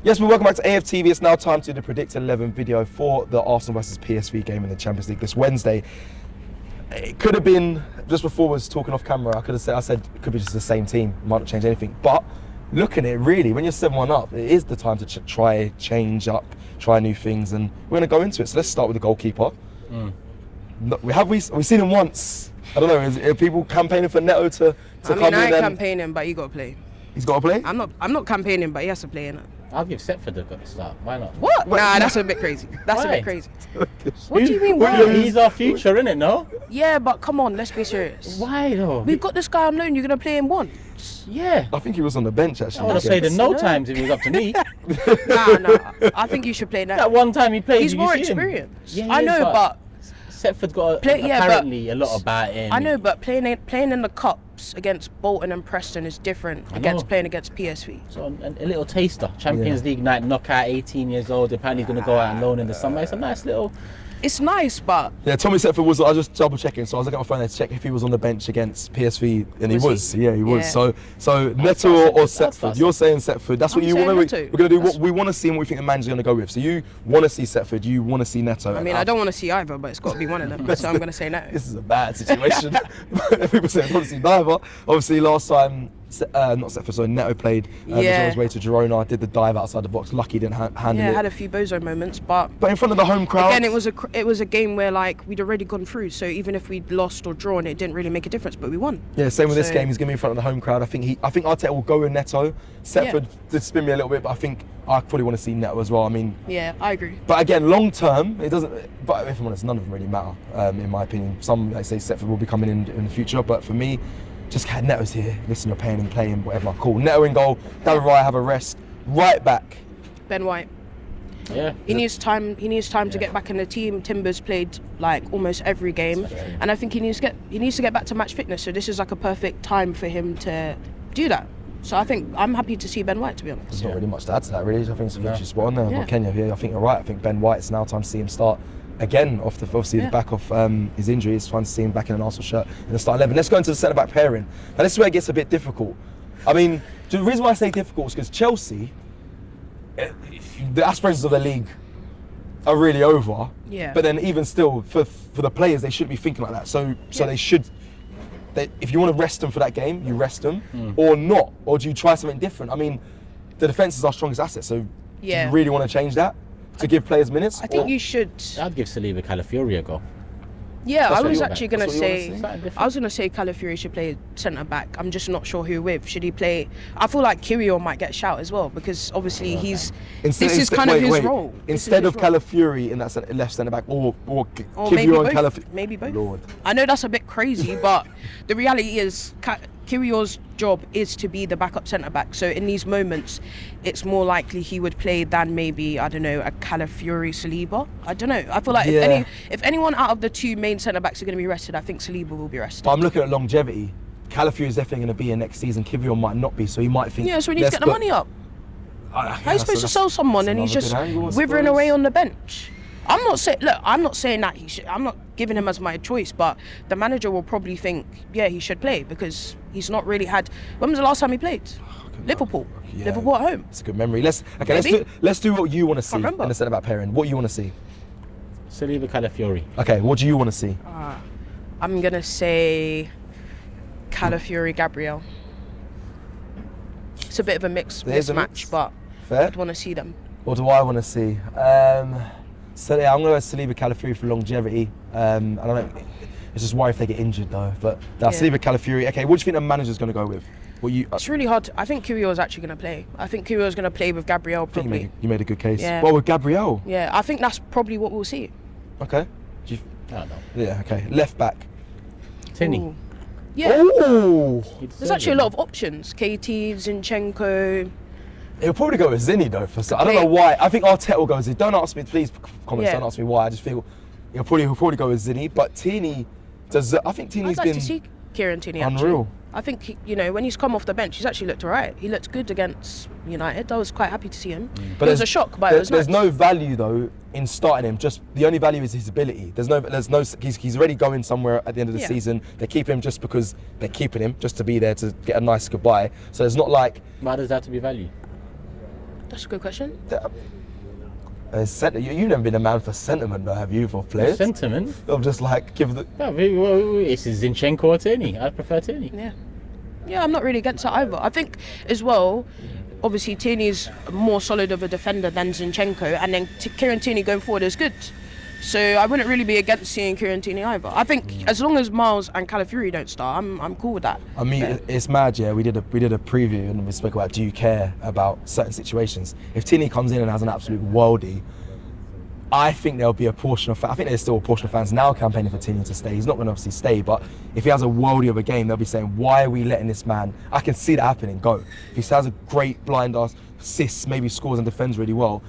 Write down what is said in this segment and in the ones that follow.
Yes, welcome back to AFTV. It's now time to do the Predict 11 video for the Arsenal versus PSV game in the Champions League this Wednesday. It could have been, just before I was talking off camera, I said it could be just the same team, might not change anything. But looking at it, really, when you're 7-1 up, it is the time to try, change up, try new things, and we're going to go into it. So let's start with the goalkeeper. We've seen him once. I don't know, are people campaigning for Neto to come in? I ain't campaigning, but he got to play. He's got to play? I'm not campaigning, but he has to play, innit? I'll give Setford a start. Why not? What? Nah, that's a bit crazy. That's a bit crazy. What do you mean, why? He's our future, innit, no? Yeah, but come on, let's be serious. Why though? We've got this guy on loan, you're going to play him once? Yeah. I think he was on the bench, actually. I would have played him no times if it was up to me. Nah, I think you should play now. That one time he played, He's did more you see him? experienced. Yeah, I know, but Setford's got apparently a lot about him. I know, but playing in the cups against Bolton and Preston is different against playing against PSV. So a little taster. Champions League night, knockout, 18 years old. Apparently he's going to go out on loan in the summer. It's a nice little... It's nice, but... Yeah, Tommy Setford was, I was just double checking, so I was looking at my phone to check if he was on the bench against PSV, and he was. Yeah, he was. So Neto or Setford, you're saying Setford. That's what you want. We're going to do what we want to see and what we think the manager's going to go with. So you want to see Setford, you want to see Neto. I mean, I don't want to see either, but it's got to be one of them, so I'm going to say Neto. This is a bad situation. People say I want to see neither. Obviously, last time, not Setford, sorry, Neto played, was on his way to Girona, did the dive outside the box, lucky he didn't handle it. Yeah, had a few bozo moments, but in front of the home crowd. Again, it was a game where like we'd already gone through, so even if we'd lost or drawn, it didn't really make a difference, but we won. Yeah, same with this game. He's going to be in front of the home crowd. I think Arteta will go with Neto. Setford did spin me a little bit, but I think I probably want to see Neto as well. I mean, yeah, I agree. But again, long term, it doesn't. But if I'm honest, none of them really matter, in my opinion. Some like say Setford will be coming in the future, but for me, just had Neto's here. Listen, you're paying and playing, whatever. Cool. Neto in goal. David Raya have a rest. Right back. Ben White. Yeah. He needs time to get back in the team. Timber's played like almost every game, and I think he needs to get back to match fitness. So this is like a perfect time for him to do that. So I think I'm happy to see Ben White, to be honest. There's not really much to add to that, really. I think it's a spot on there. Yeah. Kenya here, I think you're right. I think Ben White, it's now time to see him start again off the back of his injury. It's fun to see him back in an Arsenal shirt in the start 11. Let's go into the centre-back pairing. Now this is where it gets a bit difficult. I mean, the reason why I say difficult is because Chelsea, the aspirations of the league are really over. Yeah. But then even still, for the players, they shouldn't be thinking like that. So they should. If you want to rest them for that game, you rest them, or not, or do you try something different? I mean, the defence is our strongest asset. So do you really want to change that to give players minutes? I think you should. I'd give Saliba Calafiori a go. Yeah, I was actually going to say, Calafiori should play centre back. I'm just not sure who with. Should he play? I feel like Kirill might get a shout as well, because obviously this is kind of his role. Instead of Calafiori in that left centre back, or Kirill and Calafiori. Maybe both. Lord. I know that's a bit crazy, but the reality is Kirill's job is to be the backup centre back. So in these moments, it's more likely he would play than maybe, I don't know, a Calafiori Saliba. I don't know. I feel like if anyone out of the two main centre backs are going to be rested, I think Saliba will be rested. But I'm looking at longevity. Calafiori is definitely going to be here next season. Kirill might not be, so he might think. Yeah, so we need to get the money up. How are you supposed to sell someone and he's just withering away on the bench? I'm not saying that he should. I'm not giving him as my choice, but the manager will probably think, yeah, he should play, because he's not really had. When was the last time he played? Liverpool. Yeah, Liverpool at home. It's a good memory. Let's do what you want to see in the centre back pairing. What you want to see? Saliba Calafiori. Okay, what do you want to see? I'm gonna say Calafiori Gabriel. It's a bit of a mismatch, but I'd want to see them. What do I want to see? So yeah, I'm going to go Saliba Calafiori for longevity. I don't know. It's just why if they get injured though. But Saliba Calafiori. Okay, what do you think the manager's going to go with? It's really hard. I think Kirill is actually going to play. I think Kirill is going to play with Gabriel probably. I think you made a good case. Yeah. Well, with Gabriel. Yeah, I think that's probably what we'll see. Okay. I don't know. Yeah. Okay. Left back. Tierney. Ooh. Yeah. Oh. There's actually a lot of options. KT, Zinchenko. He'll probably go with Zinni though. I don't know why. I think Arteta will go with Zinni. Don't ask me, please. Comments. Don't ask me why. I just feel he'll probably go with Zinni. But Tierney does. I think Tierney's been. I'd like to see Kieran Tierney. Unreal. I think when he's come off the bench, he's actually looked alright. He looked good against United. I was quite happy to see him. But it was a shock, but it was nice. There's no value though in starting him. Just the only value is his ability. There's no. He's already going somewhere at the end of the season. They keep him just because they're keeping him, just to be there to get a nice goodbye. So it's not like. Why does that have to be value? That's a good question. You've never been a man for sentiment, though, have you, for players? Sentiment? Of just like give the. No, it's Zinchenko or Tierney. I prefer Tierney. Yeah, I'm not really against it either. I think as well, obviously Tierney's more solid of a defender than Zinchenko, and then Kieran Tierney going forward is good. So I wouldn't really be against seeing Kieran Tierney either. I think as long as Miles and Calafiori don't start, I'm cool with that. I mean, it's mad, yeah. We did a preview and we spoke about, do you care about certain situations? If Tierney comes in and has an absolute worldie, I think there'll be a portion of I think there's still a portion of fans now campaigning for Tierney to stay. He's not going to obviously stay, but if he has a worldie of a game, they'll be saying, why are we letting this man? I can see that happening. Go. If he has a great blind ass assists, maybe scores and defends really well,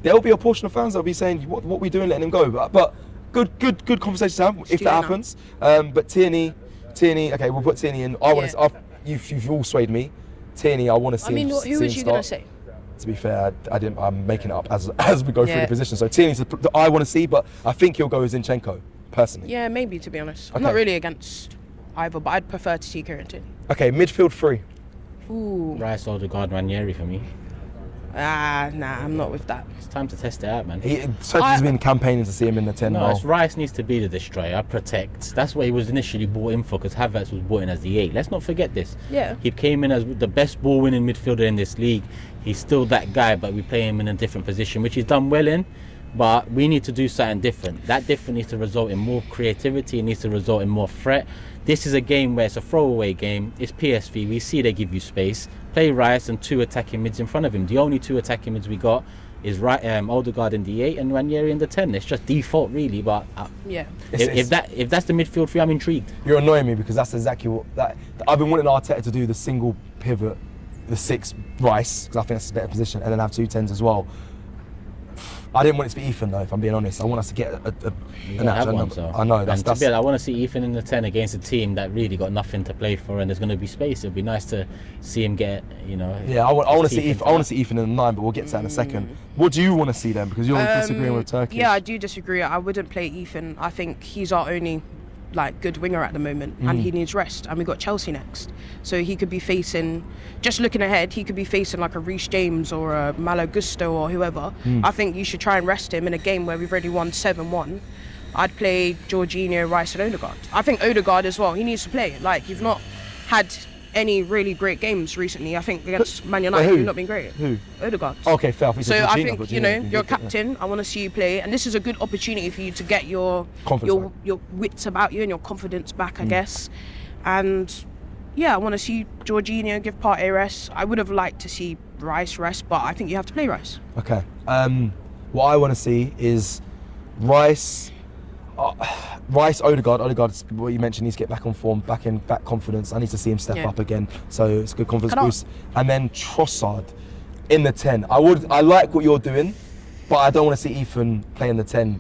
there'll be a portion of fans that'll be saying, what are we doing letting him go? But good conversation to have if that happens. But Tierney, okay, we'll put Tierney in. You've all swayed me. Tierney, I want to see him. I mean, who was you going to say? To be fair, I didn't. I'm making it up as we go through the position. So Tierney's the I want to see, but I think he'll go with Zinchenko, personally. Yeah, maybe, to be honest. I'm not really against either, but I'd prefer to see Kieran Tierney. Okay, midfield 3. Ooh. Rice, Odegaard, Ranieri for me. Nah, I'm not with that. It's time to test it out, man. He's been campaigning to see him in the 10 No, role. Rice needs to be the destroyer, protect. That's what he was initially brought in for, because Havertz was brought in as the 8. Let's not forget this. Yeah. He came in as the best ball-winning midfielder in this league. He's still that guy, but we play him in a different position, which he's done well in. But we need to do something different. That different needs to result in more creativity. It needs to result in more threat. This is a game where it's a throwaway game. It's PSV. We see they give you space. Play Rice and 2 attacking mids in front of him. The only 2 attacking mids we got is Odegaard in the 8 and Ranieri in the 10. It's just default, really. But if that's the midfield 3, I'm intrigued. You're annoying me because that's exactly what I've been wanting Arteta to do, the single pivot, the 6 Rice, because I think that's a better position, and then have 2 10s as well. I didn't want it to be Ethan though, if I'm being honest. I want us to get an actual number. So. I know that's. I want to see Ethan in the 10 against a team that really got nothing to play for, and there's going to be space. It'll be nice to see him get, Yeah, I want to see Ethan. I want to see Ethan in the 9, but we'll get to that in a second. What do you want to see then? Because you're disagreeing with Turkish. Yeah, I do disagree. I wouldn't play Ethan. I think he's our only good winger at the moment, and he needs rest, and we've got Chelsea next, so he could be facing, just looking ahead, he could be facing like a Reece James or a Malo Gusto or whoever. I think you should try and rest him in a game where we've already won 7-1. I'd play Jorginho, Rice and Odegaard. I think Odegaard as well, he needs to play. You've not had any really great games recently. I think against Man United, you've not been great. Who? Odegaard. Okay, fair. So I think you're a captain. I want to see you play, and this is a good opportunity for you to get your wits about you and your confidence back, I guess. And yeah, I want to see Jorginho give Partey rest. I would have liked to see Rice rest, but I think you have to play Rice. Okay. What I want to see is Rice, Odegaard, what you mentioned, needs to get back on form, back confidence. I need to see him step up again. So it's a good confidence boost. And then Trossard in the 10. I like what you're doing, but I don't want to see Ethan play in the 10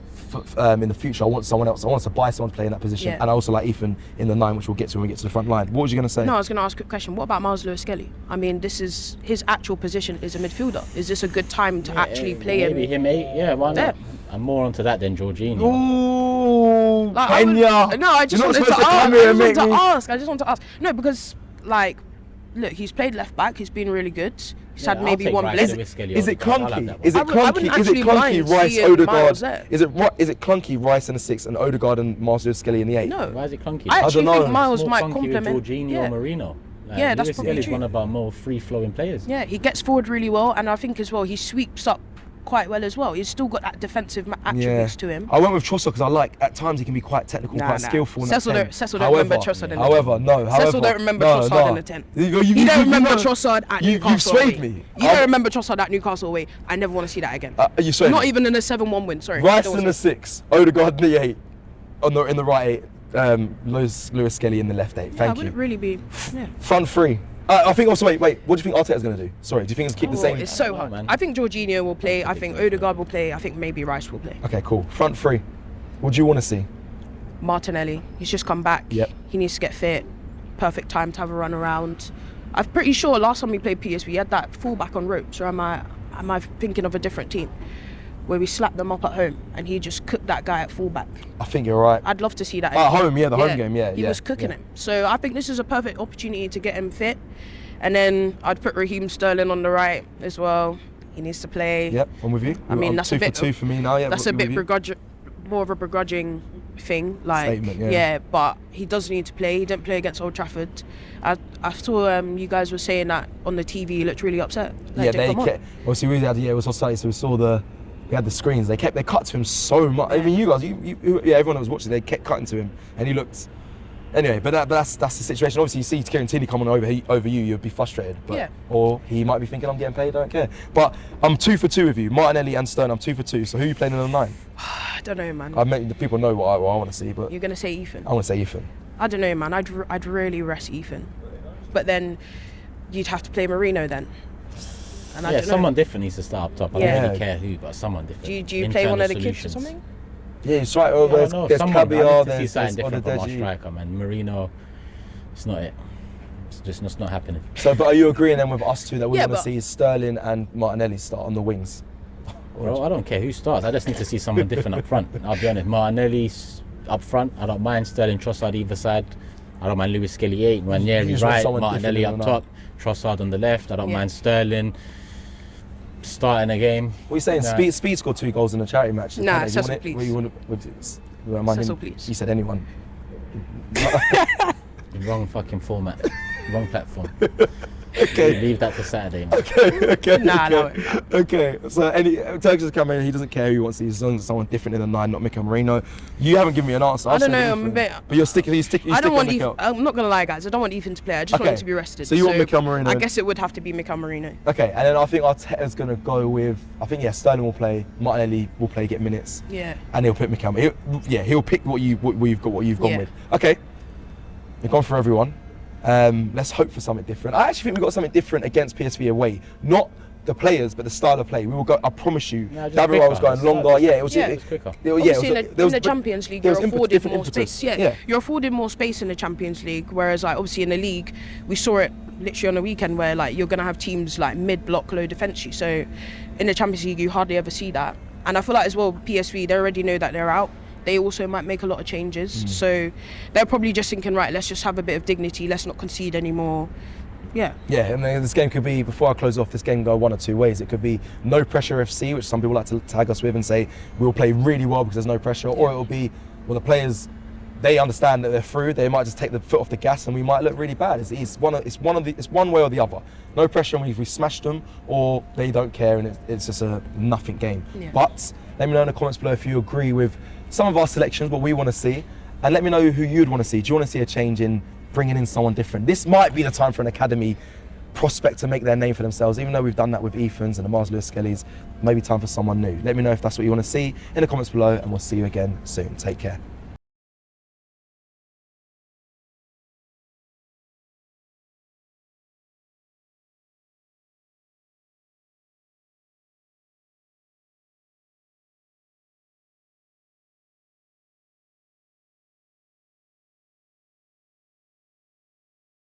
in the future. I want someone else. I want to buy someone to play in that position. Yeah. And I also like Ethan in the 9, which we'll get to when we get to the front line. What was you going to say? No, I was going to ask a quick question. What about Miles Lewis-Skelly? I mean, this is his actual position is a midfielder. Is this a good time to actually play him? Maybe him 8. Yeah, why not? I'm more onto that than Jorginho. Ooh, Kenya. I just wanted to ask. No, because look, he's played left back. He's been really good. He's had maybe one blitz. Is it clunky? Is it clunky? Rice, Odegaard. Is it clunky? Rice in the 6 and Odegaard and Miles Lewis-Skelly in the 8. No. Why is it clunky? I actually think Miles more might complement Jorginho or Marino. That's probably true. One of our more free-flowing players. Yeah, he gets forward really well, and I think as well he sweeps up quite well as well. He's still got that defensive attributes to him. I went with Trossard because I like at times he can be quite technical, quite skillful. Cecil don't remember Trossard in the 10. However, Cecil don't remember Trossard in the 10. You don't remember Trossard at Newcastle. You've swayed me. You don't remember Trossard at Newcastle away. I never want to see that again. You swayed me. Not even in a 7-1 win. Sorry. Rice in the 6, Odegaard in the 8, in the right 8. Lewis-Skelly in the left 8. Thank you. I wouldn't really be. Yeah. Front 3. I think also, wait, what do you think Arteta's going to do? Sorry, do you think it's keep the same? It's so hard. I think Jorginho will play. I think Odegaard will play. I think maybe Rice will play. Okay, cool. Front 3. What do you want to see? Martinelli. He's just come back. Yep. He needs to get fit. Perfect time to have a run around. I'm pretty sure last time we played PSV, he had that fullback on ropes. Or am I thinking of a different team? Where we slapped them up at home and he just cooked that guy at fullback. I think you're right. I'd love to see that. At home, the home game, He was cooking him. So I think this is a perfect opportunity to get him fit. And then I'd put Raheem Sterling on the right as well. He needs to play. Yep, I'm with you. I mean, I'm that's two a bit for two for me now. Yeah, That's a with bit you. more of a begrudging thing. Like, Statement, yeah. but he does need to play. He didn't play against Old Trafford. I saw you guys were saying that on the TV. He looked really upset. Like, Yeah, didn't they come on. kept. Obviously, it was on Saturday, so we saw we had the screens. They cut to him so much. I mean, you guys, everyone that was watching, they kept cutting to him, and he looked. Anyway, but that's the situation. Obviously, you see Kieran Tierney coming over you, you'd be frustrated. But, Yeah. Or he might be thinking, I'm getting paid, I don't care. But I'm 2 for 2 with you. Martinelli and Stern, I'm 2 for 2. So who are you playing in the 9? I don't know, man. I mean, the people know what I want to see, but You're gonna say Ethan? I want to say Ethan. I don't know, man. I'd really rest Ethan, but then you'd have to play Marino then. And I don't know. someone different needs to start up top. I Yeah. don't really care who, but someone different. Do you play one of the Internal kids or solutions. something? Yeah, it's right. Yeah, There's I Caviar, need to see there's something different from our Odedeji. striker, man. Marino, it's not it. It's just not happening. So, but are you agreeing then with us two that we Yeah, want to but- see Sterling and Martinelli start on the wings? Bro, I don't care who starts. I just need to see someone different up front. I'll be honest. Martinelli's up front. I don't mind Sterling Trossard either side. I don't mind Lewis Skelly 8, You Ranieri just want right, someone Martinelli different up than top, Trossard on the left. I don't Yeah. mind Sterling starting a game. What are you saying? Nah. Speed scored 2 goals in a charity match. Nah, You Cecil, want it? please. Well, you want it? Cecil, please. You said anyone. Wrong fucking format. Wrong platform. Okay. Leave that to Saturday, man. Okay. Nah, no. Okay. So Turkish coming in, he doesn't care who he wants to see. As long as someone different in the 9, not Mikel Marino. You haven't given me an answer. I don't know. I'm a bit. But you're sticking. I don't want Mikel. Ethan. I'm not gonna lie, guys. I don't want Ethan to play. I just want him to be rested. So you want Mikel Marino? I guess it would have to be Mikel Marino. Okay, and then I think Arteta's going to go with. I think Sterling will play. Martinelli will play, get minutes. Yeah. And he'll pick Mikel. He'll pick what you've gone Yeah. with. Okay. We've gone for everyone. Let's hope for something different. I actually think we've got something different against PSV away. Not the players, but the style of play. We will go. I promise you. No, just David was quicker. going longer. Yeah, it was. Yeah. It, It was quicker. Obviously, it was- in the Champions League, there you're was afforded different more impetus. space. Yeah, you're afforded more space in the Champions League. Whereas, like, obviously in the league, we saw it literally on the weekend where like you're gonna have teams like mid-block, low defensive. So, in the Champions League, you hardly ever see that. And I feel like as well, PSV, they already know that they're out. They also might make a lot of changes. So, they're probably just thinking, right, let's just have a bit of dignity. Let's not concede anymore. Yeah. Yeah, and then this game could be, before I close off, this game can go one or two ways. It could be no pressure FC, which some people like to tag us with and say we'll play really well because there's no pressure, or it'll be, well, the players, they understand that they're through, they might just take the foot off the gas and we might look really bad. It's one way or the other. No pressure and we smashed them, or they don't care and it's just a nothing game. Yeah. But let me know in the comments below if you agree with some of our selections, what we want to see, and let me know who you'd want to see. Do you want to see a change in bringing in someone different? This might be the time for an academy prospect to make their name for themselves, even though we've done that with Ethans and the Mars Lewis Kellys. Maybe time for someone new. Let me know if that's what you want to see in the comments below, and we'll see you again soon. Take care.